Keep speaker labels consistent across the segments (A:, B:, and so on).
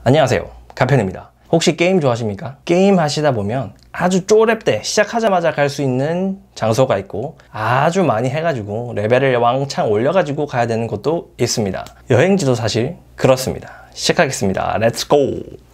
A: 안녕하세요, 가편입니다. 혹시 게임 좋아하십니까? 게임 하시다 보면 아주 쪼렙때 시작하자마자 갈 수 있는 장소가 있고 아주 많이 해가지고 레벨을 왕창 올려가지고 가야 되는 곳도 있습니다. 여행지도 사실 그렇습니다. 시작하겠습니다. 렛츠고!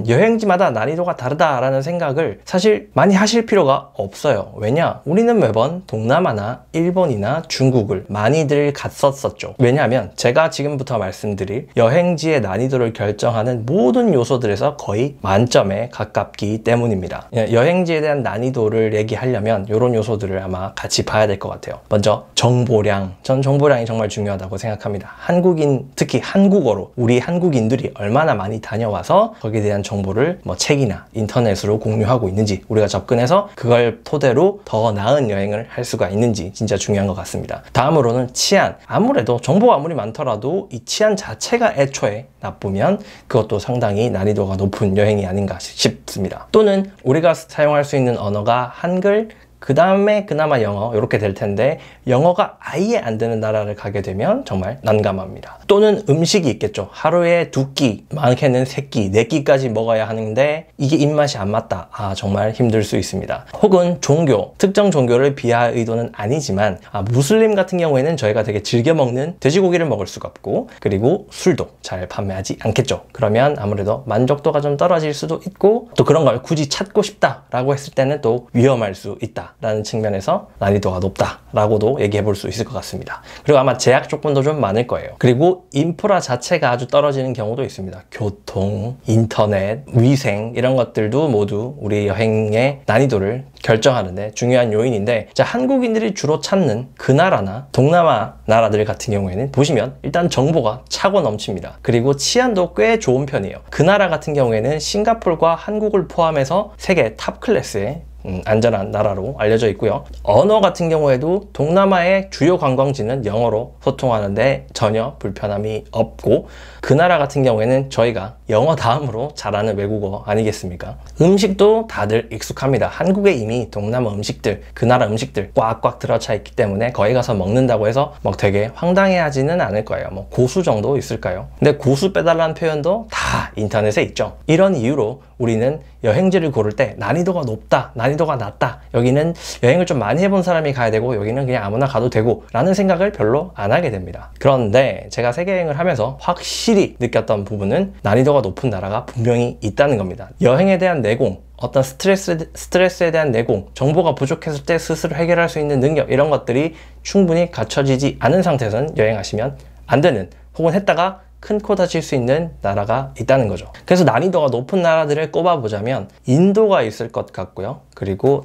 A: 여행지마다 난이도가 다르다라는 생각을 사실 많이 하실 필요가 없어요. 왜냐? 우리는 매번 동남아나 일본이나 중국을 많이들 갔었었죠. 왜냐하면 제가 지금부터 말씀드릴 여행지의 난이도를 결정하는 모든 요소들에서 거의 만점에 가깝기 때문입니다. 여행지에 대한 난이도를 얘기하려면 이런 요소들을 아마 같이 봐야 될 것 같아요. 먼저 정보량. 전 정보량이 정말 중요하다고 생각합니다. 한국인, 특히 한국어로 우리 한국인들이 얼마나 많이 다녀와서 거기에 대한 정보를 책이나 인터넷으로 공유하고 있는지, 우리가 접근해서 그걸 토대로 더 나은 여행을 할 수가 있는지 진짜 중요한 것 같습니다. 다음으로는 치안. 아무래도 정보가 아무리 많더라도 이 치안 자체가 애초에 나쁘면 그것도 상당히 난이도가 높은 여행이 아닌가 싶습니다. 또는 우리가 사용할 수 있는 언어가 한글, 그 다음에 그나마 영어, 이렇게 될 텐데 영어가 아예 안 되는 나라를 가게 되면 정말 난감합니다. 또는 음식이 있겠죠. 하루에 2끼, 많게는 3끼, 4끼까지 먹어야 하는데 이게 입맛이 안 맞다. 정말 힘들 수 있습니다. 혹은 종교, 특정 종교를 비하할 의도는 아니지만 무슬림 같은 경우에는 저희가 되게 즐겨 먹는 돼지고기를 먹을 수가 없고, 그리고 술도 잘 판매하지 않겠죠. 그러면 아무래도 만족도가 좀 떨어질 수도 있고, 또 그런 걸 굳이 찾고 싶다라고 했을 때는 또 위험할 수 있다 라는 측면에서 난이도가 높다라고도 얘기해 볼 수 있을 것 같습니다. 그리고 아마 제약 조건도 좀 많을 거예요. 그리고 인프라 자체가 아주 떨어지는 경우도 있습니다. 교통, 인터넷, 위생 이런 것들도 모두 우리 여행의 난이도를 결정하는데 중요한 요인인데, 자, 한국인들이 주로 찾는 그 나라나 동남아 나라들 같은 경우에는 보시면 일단 정보가 차고 넘칩니다. 그리고 치안도 꽤 좋은 편이에요. 그 나라 같은 경우에는 싱가포르와 한국을 포함해서 세계 탑 클래스의 안전한 나라로 알려져 있고요. 언어 같은 경우에도 동남아의 주요 관광지는 영어로 소통하는데 전혀 불편함이 없고, 그 나라 같은 경우에는 저희가 영어 다음으로 잘하는 외국어 아니겠습니까? 음식도 다들 익숙합니다. 한국에 이미 동남아 음식들, 그 나라 음식들 꽉꽉 들어차 있기 때문에 거기 가서 먹는다고 해서 되게 황당해하지는 않을 거예요. 고수 정도 있을까요? 근데 고수 빼달라는 표현도 다 인터넷에 있죠. 이런 이유로 우리는 여행지를 고를 때 난이도가 높다, 난이도가 낮다, 여기는 여행을 좀 많이 해본 사람이 가야 되고 여기는 그냥 아무나 가도 되고 라는 생각을 별로 안 하게 됩니다. 그런데 제가 세계여행을 하면서 확실히 느꼈던 부분은 난이도가 높은 나라가 분명히 있다는 겁니다. 여행에 대한 내공, 어떤 스트레스에 대한 내공, 정보가 부족했을 때 스스로 해결할 수 있는 능력, 이런 것들이 충분히 갖춰지지 않은 상태에서는 여행하시면 안 되는, 혹은 했다가 큰 코 다칠 수 있는 나라가 있다는 거죠. 그래서 난이도가 높은 나라들을 꼽아보자면 인도가 있을 것 같고요. 그리고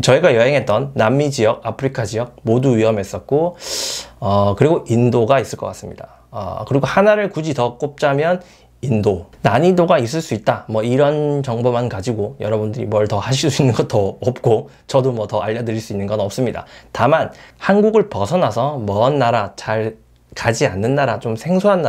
A: 저희가 여행했던 남미 지역, 아프리카 지역 모두 위험했었고, 그리고 인도가 있을 것 같습니다. 그리고 하나를 굳이 더 꼽자면 인도. 난이도가 있을 수 있다, 이런 정보만 가지고 여러분들이 뭘 더 하실 수 있는 것도 없고, 저도 더 알려드릴 수 있는 건 없습니다. 다만 한국을 벗어나서 먼 나라, 잘 가지 않는 나라, 좀 생소한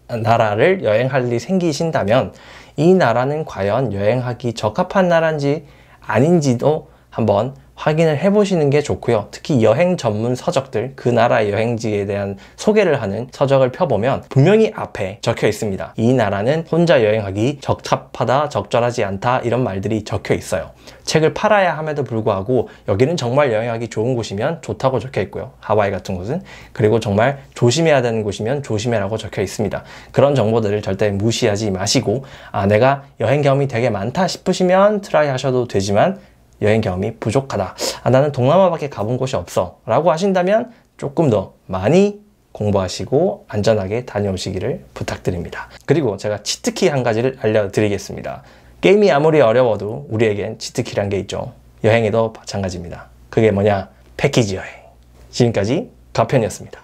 A: 나라를 여행할 일이 생기신다면 이 나라는 과연 여행하기 적합한 나라인지 아닌지도 한번 확인을 해보시는 게 좋고요. 특히 여행 전문 서적들, 그 나라의 여행지에 대한 소개를 하는 서적을 펴보면 분명히 앞에 적혀 있습니다. 이 나라는 혼자 여행하기 적합하다, 적절하지 않다, 이런 말들이 적혀 있어요. 책을 팔아야 함에도 불구하고 여기는 정말 여행하기 좋은 곳이면 좋다고 적혀 있고요. 하와이 같은 곳은. 그리고 정말 조심해야 되는 곳이면 조심해라고 적혀 있습니다. 그런 정보들을 절대 무시하지 마시고, 내가 여행 경험이 되게 많다 싶으시면 트라이 하셔도 되지만 여행 경험이 부족하다, 나는 동남아밖에 가본 곳이 없어 라고 하신다면 조금 더 많이 공부하시고 안전하게 다녀오시기를 부탁드립니다. 그리고 제가 치트키 한 가지를 알려드리겠습니다. 게임이 아무리 어려워도 우리에겐 치트키란 게 있죠. 여행에도 마찬가지입니다. 그게 뭐냐? 패키지 여행. 지금까지 가편이었습니다.